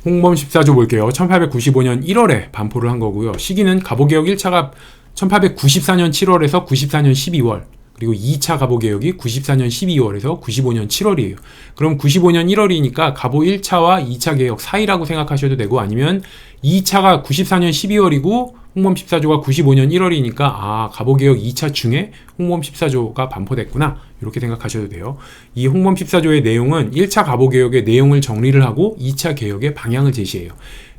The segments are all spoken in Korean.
홍범 14조 볼게요. 1895년 1월에 반포를 한 거고요. 시기는 갑오개혁 1차가 1894년 7월에서 94년 12월, 그리고 2차 갑오개혁이 94년 12월에서 95년 7월이에요. 그럼 95년 1월이니까 갑오 1차와 2차 개혁 사이라고 생각하셔도 되고, 아니면 2차가 94년 12월이고 홍범 14조가 95년 1월이니까 갑오개혁 2차 중에 홍범 14조가 반포됐구나, 이렇게 생각하셔도 돼요. 이 홍범 14조의 내용은 1차 갑오개혁의 내용을 정리를 하고 2차 개혁의 방향을 제시해요.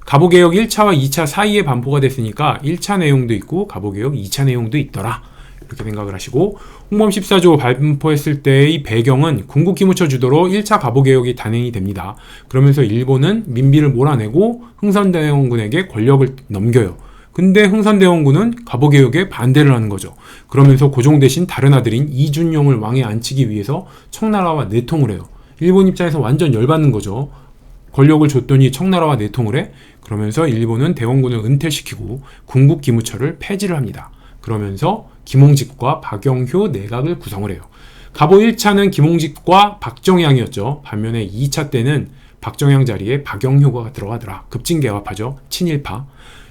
갑오개혁 1차와 2차 사이에 반포가 됐으니까 1차 내용도 있고 갑오개혁 2차 내용도 있더라, 이렇게 생각을 하시고, 홍범 14조 반포했을 때의 배경은 군국기무처 주도로 1차 갑오개혁이 단행이 됩니다. 그러면서 일본은 민비를 몰아내고 흥선대원군에게 권력을 넘겨요. 근데 흥선대원군은 갑오개혁에 반대를 하는 거죠. 그러면서 고종 대신 다른 아들인 이준용을 왕에 앉히기 위해서 청나라와 내통을 해요. 일본 입장에서 완전 열받는 거죠. 권력을 줬더니 청나라와 내통을 해? 그러면서 일본은 대원군을 은퇴시키고 군국기무처를 폐지를 합니다. 그러면서 김홍직과 박영효 내각을 구성을 해요. 갑오 1차는 김홍직과 박정향이었죠. 반면에 2차 때는 박정향 자리에 박영효가 들어가더라. 급진개화파죠. 친일파.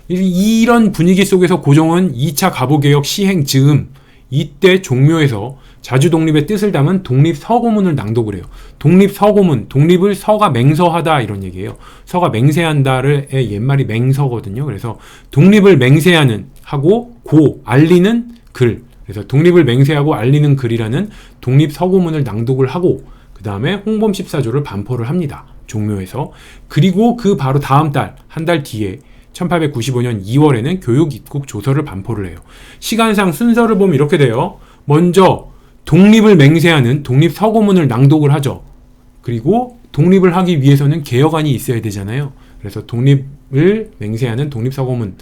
이런 분위기 속에서 고종은 2차 갑오개혁 시행 즈음, 이때 종묘에서 자주독립의 뜻을 담은 독립서고문을 낭독을 해요. 독립서고문, 독립을 서가 맹서하다, 이런 얘기예요. 서가 맹세한다의 옛말이 맹서거든요. 그래서 독립을 맹세하는 하고 알리는 글, 그래서 독립을 맹세하고 알리는 글이라는 독립서고문을 낭독을 하고, 그 다음에 홍범 14조를 반포를 합니다. 종묘에서. 그리고 그 바로 다음 달, 한 달 뒤에 1895년 2월에는 교육입국 조서를 반포를 해요. 시간상 순서를 보면 이렇게 돼요. 먼저 독립을 맹세하는 독립서고문을 낭독을 하죠. 그리고 독립을 하기 위해서는 개혁안이 있어야 되잖아요. 그래서 독립을 맹세하는 독립서고문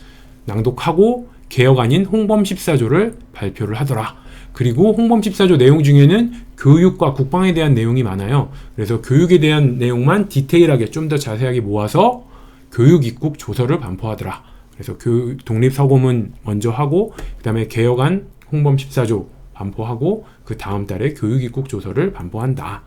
낭독하고 개혁안인 홍범 14조를 발표를 하더라. 그리고 홍범 14조 내용 중에는 교육과 국방에 대한 내용이 많아요. 그래서 교육에 대한 내용만 디테일하게 좀 더 자세하게 모아서 교육입국 조서를 반포하더라. 그래서 독립서고문 먼저 하고, 그 다음에 개혁안 홍범 14조 반포하고, 그 다음 달에 교육입국 조서를 반포한다.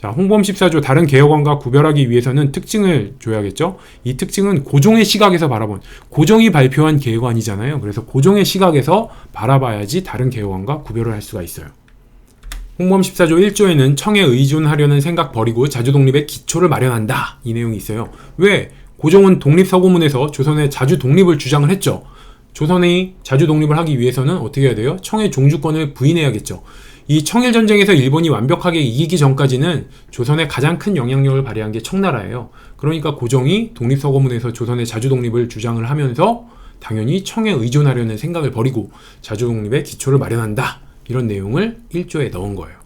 자, 홍범 14조 다른 개혁안과 구별하기 위해서는 특징을 줘야겠죠. 이 특징은 고종의 시각에서 바라본, 고종이 발표한 개혁안이잖아요. 그래서 고종의 시각에서 바라봐야지 다른 개혁안과 구별을 할 수가 있어요. 홍범 14조 1조에는 청에 의존하려는 생각 버리고 자주독립의 기초를 마련한다, 이 내용이 있어요. 왜? 고종은 독립서고문에서 조선의 자주독립을 주장을 했죠. 조선이 자주독립을 하기 위해서는 어떻게 해야 돼요? 청의 종주권을 부인해야겠죠. 이 청일전쟁에서 일본이 완벽하게 이기기 전까지는 조선의 가장 큰 영향력을 발휘한 게 청나라예요. 그러니까 고종이 독립서고문에서 조선의 자주독립을 주장을 하면서 당연히 청에 의존하려는 생각을 버리고 자주독립의 기초를 마련한다, 이런 내용을 1조에 넣은 거예요.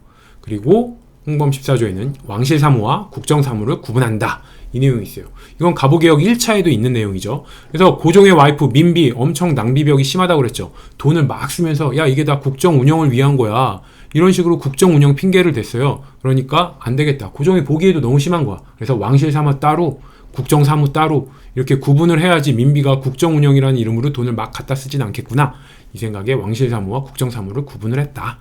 그리고 홍범 14조에는 왕실사무와 국정사무를 구분한다, 이 내용이 있어요. 이건 갑오개혁 1차에도 있는 내용이죠. 그래서 고종의 와이프 민비 엄청 낭비벽이 심하다고 그랬죠. 돈을 막 쓰면서 야, 이게 다 국정 운영을 위한 거야, 이런 식으로 국정 운영 핑계를 댔어요. 그러니까 안 되겠다. 고종이 보기에도 너무 심한 거야. 그래서 왕실사무 따로, 국정사무 따로 이렇게 구분을 해야지 민비가 국정 운영이라는 이름으로 돈을 막 갖다 쓰진 않겠구나, 이 생각에 왕실사무와 국정사무를 구분을 했다.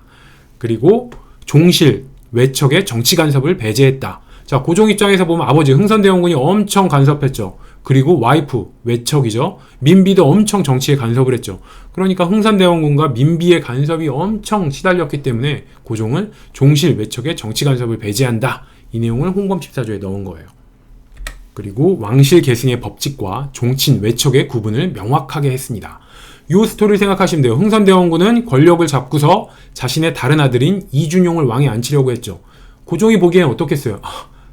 그리고 종실, 외척의 정치 간섭을 배제했다. 자, 고종 입장에서 보면 아버지 흥선대원군이 엄청 간섭했죠. 그리고 와이프, 외척이죠. 민비도 엄청 정치에 간섭을 했죠. 그러니까 흥선대원군과 민비의 간섭이 엄청 시달렸기 때문에 고종은 종실, 외척의 정치 간섭을 배제한다, 이 내용을 홍범 14조에 넣은 거예요. 그리고 왕실 계승의 법칙과 종친, 외척의 구분을 명확하게 했습니다. 이 스토리를 생각하시면 돼요. 흥선대원군은 권력을 잡고서 자신의 다른 아들인 이준용을 왕에 앉히려고 했죠. 고종이 보기엔 어떻겠어요?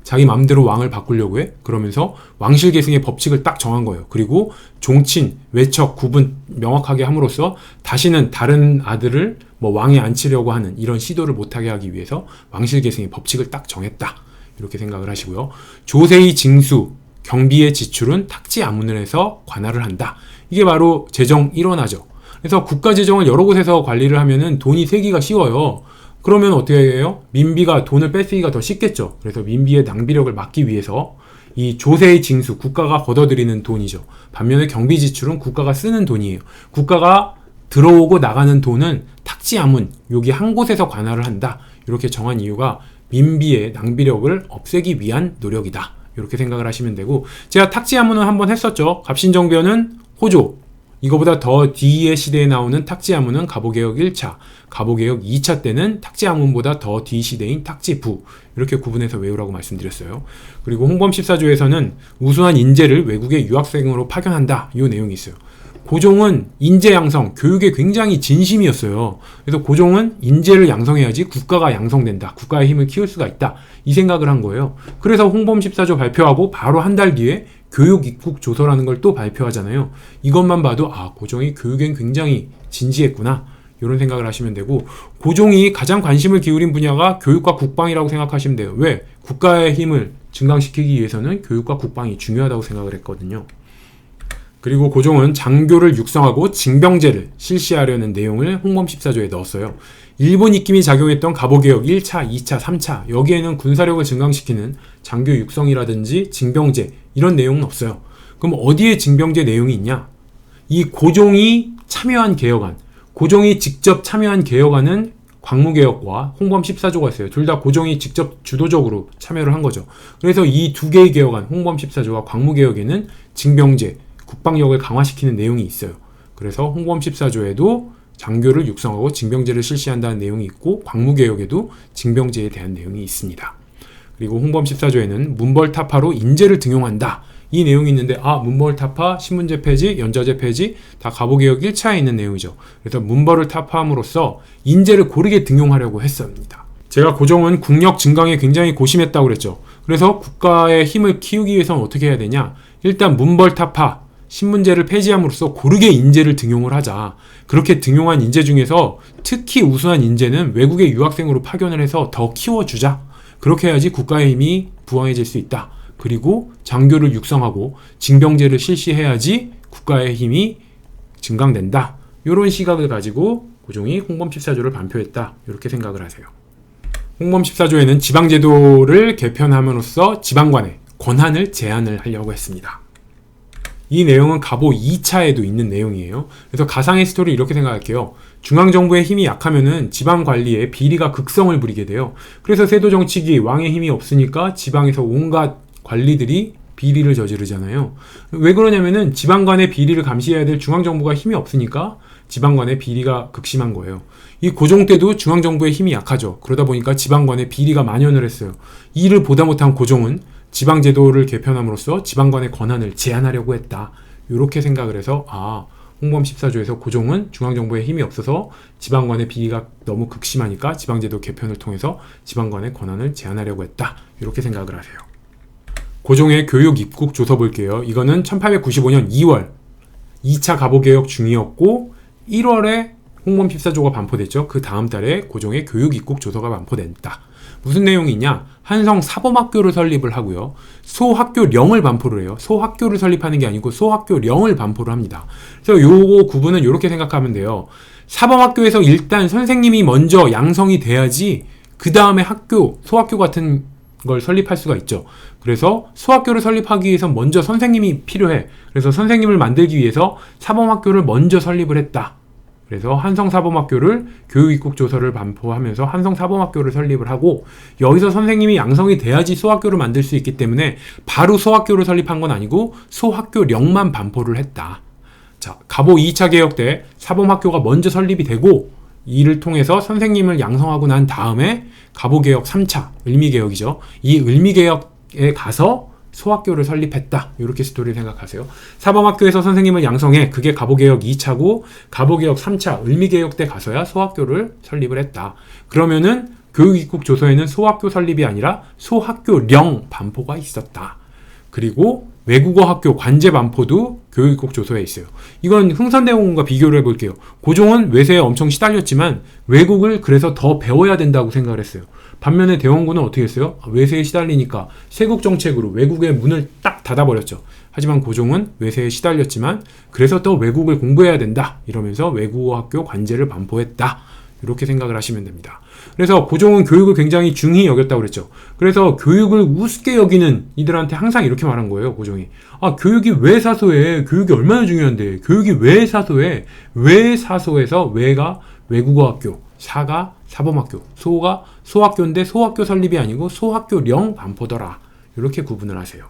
자기 마음대로 왕을 바꾸려고 해? 그러면서 왕실 계승의 법칙을 딱 정한 거예요. 그리고 종친, 외척, 구분 명확하게 함으로써 다시는 다른 아들을 왕에 앉히려고 하는 이런 시도를 못하게 하기 위해서 왕실 계승의 법칙을 딱 정했다, 이렇게 생각을 하시고요. 조세의 징수, 경비의 지출은 탁지 아문을 해서 관할을 한다. 이게 바로 재정 일원화죠. 그래서 국가 재정을 여러 곳에서 관리를 하면은 돈이 새기가 쉬워요. 그러면 어떻게 해요? 민비가 돈을 뺏기가 더 쉽겠죠. 그래서 민비의 낭비력을 막기 위해서 이 조세의 징수, 국가가 걷어들이는 돈이죠. 반면에 경비 지출은 국가가 쓰는 돈이에요. 국가가 들어오고 나가는 돈은 탁지아문, 여기 한 곳에서 관할을 한다, 이렇게 정한 이유가 민비의 낭비력을 없애기 위한 노력이다, 이렇게 생각을 하시면 되고, 제가 탁지 한문은 한번 했었죠. 갑신정변은 호조, 이거보다 더 뒤의 시대에 나오는 탁지 한문은 갑오개혁 1차, 갑오개혁 2차 때는 탁지 한문보다 더 뒤 시대인 탁지부, 이렇게 구분해서 외우라고 말씀드렸어요. 그리고 홍범 14조에서는 우수한 인재를 외국의 유학생으로 파견한다, 이 내용이 있어요. 고종은 인재 양성, 교육에 굉장히 진심이었어요. 그래서 고종은 인재를 양성해야지 국가가 양성된다, 국가의 힘을 키울 수가 있다, 이 생각을 한 거예요. 그래서 홍범 14조 발표하고 바로 한 달 뒤에 교육 입국 조서라는 걸 또 발표하잖아요. 이것만 봐도 고종이 교육엔 굉장히 진지했구나, 이런 생각을 하시면 되고, 고종이 가장 관심을 기울인 분야가 교육과 국방이라고 생각하시면 돼요. 왜? 국가의 힘을 증강시키기 위해서는 교육과 국방이 중요하다고 생각을 했거든요. 그리고 고종은 장교를 육성하고 징병제를 실시하려는 내용을 홍범 14조에 넣었어요. 일본 입김이 작용했던 갑오개혁 1차, 2차, 3차, 여기에는 군사력을 증강시키는 장교 육성이라든지 징병제, 이런 내용은 없어요. 그럼 어디에 징병제 내용이 있냐? 이 고종이 참여한 개혁안, 고종이 직접 참여한 개혁안은 광무개혁과 홍범 14조가 있어요. 둘 다 고종이 직접 주도적으로 참여를 한 거죠. 그래서 이 두 개의 개혁안, 홍범 14조와 광무개혁에는 징병제, 국방력을 강화시키는 내용이 있어요. 그래서 홍범 14조에도 장교를 육성하고 징병제를 실시한다는 내용이 있고, 광무개혁에도 징병제에 대한 내용이 있습니다. 그리고 홍범 14조에는 문벌타파로 인재를 등용한다, 이 내용이 있는데, 문벌타파, 신문제 폐지, 연자제 폐지, 다 갑오개혁 1차에 있는 내용이죠. 그래서 문벌을 타파함으로써 인재를 고르게 등용하려고 했습니다. 제가 고종은 국력 증강에 굉장히 고심했다고 그랬죠. 그래서 국가의 힘을 키우기 위해서는 어떻게 해야 되냐? 일단 문벌타파, 신문제를 폐지함으로써 고르게 인재를 등용을 하자. 그렇게 등용한 인재 중에서 특히 우수한 인재는 외국의 유학생으로 파견을 해서 더 키워주자. 그렇게 해야지 국가의 힘이 부강해질 수 있다. 그리고 장교를 육성하고 징병제를 실시해야지 국가의 힘이 증강된다. 이런 시각을 가지고 고종이 홍범 14조를 반표했다, 이렇게 생각을 하세요. 홍범 14조에는 지방제도를 개편함으로써 지방관의 권한을 제한을 하려고 했습니다. 이 내용은 갑오 2차에도 있는 내용이에요. 그래서 가상의 스토리 이렇게 생각할게요. 중앙정부의 힘이 약하면은 지방관리에 비리가 극성을 부리게 돼요. 그래서 세도정치기, 왕의 힘이 없으니까 지방에서 온갖 관리들이 비리를 저지르잖아요. 왜 그러냐면은 지방간의 비리를 감시해야 될 중앙정부가 힘이 없으니까 지방간의 비리가 극심한 거예요. 이 고종 때도 중앙정부의 힘이 약하죠. 그러다 보니까 지방간의 비리가 만연을 했어요. 이를 보다 못한 고종은 지방제도를 개편함으로써 지방관의 권한을 제한하려고 했다, 이렇게 생각을 해서 홍범 14조에서 고종은 중앙정부에 힘이 없어서 지방관의 비리가 너무 극심하니까 지방제도 개편을 통해서 지방관의 권한을 제한하려고 했다, 이렇게 생각을 하세요. 고종의 교육 입국 조서 볼게요. 이거는 1895년 2월 2차 갑오개혁 중이었고 1월에 홍범 14조가 반포됐죠. 그 다음 달에 고종의 교육 입국 조서가 반포됐다. 무슨 내용이 있냐? 한성 사범학교를 설립을 하고요. 소학교령을 반포를 해요. 소학교를 설립하는 게 아니고 소학교령을 반포를 합니다. 그래서 요거 구분은 이렇게 생각하면 돼요. 사범학교에서 일단 선생님이 먼저 양성이 돼야지 그 다음에 학교, 소학교 같은 걸 설립할 수가 있죠. 그래서 소학교를 설립하기 위해서 먼저 선생님이 필요해. 그래서 선생님을 만들기 위해서 사범학교를 먼저 설립을 했다. 그래서 한성사범학교를 교육입국조서를 반포하면서 한성사범학교를 설립을 하고, 여기서 선생님이 양성이 돼야지 소학교를 만들 수 있기 때문에 바로 소학교를 설립한 건 아니고 소학교령만 반포를 했다. 자, 갑오 2차 개혁 때 사범학교가 먼저 설립이 되고, 이를 통해서 선생님을 양성하고 난 다음에 갑오개혁 3차, 을미개혁이죠. 이 을미개혁에 가서 소학교를 설립했다, 이렇게 스토리를 생각하세요. 사범학교에서 선생님을 양성해, 그게 갑오개혁 2차고 갑오개혁 3차, 을미개혁 때 가서야 소학교를 설립을 했다. 그러면은 교육입국조서에는 소학교 설립이 아니라 소학교령 반포가 있었다. 그리고 외국어학교 관제 반포도 교육입국조서에 있어요. 이건 흥선대원군과 비교를 해볼게요. 고종은 외세에 엄청 시달렸지만 외국을 그래서 더 배워야 된다고 생각을 했어요. 반면에 대원군은 어떻게 했어요? 외세에 시달리니까 세국정책으로 외국의 문을 딱 닫아버렸죠. 하지만 고종은 외세에 시달렸지만 그래서 또 외국을 공부해야 된다, 이러면서 외국어학교 관제를 반포했다, 이렇게 생각을 하시면 됩니다. 그래서 고종은 교육을 굉장히 중히 여겼다고 그랬죠. 그래서 교육을 우습게 여기는 이들한테 항상 이렇게 말한 거예요, 고종이. 교육이 왜 사소해? 교육이 얼마나 중요한데? 교육이 왜 사소해? 왜 사소해서 왜가 외국어학교, 사가 사범학교, 소가 소학교인데 소학교 설립이 아니고 소학교령 반포더라, 이렇게 구분을 하세요.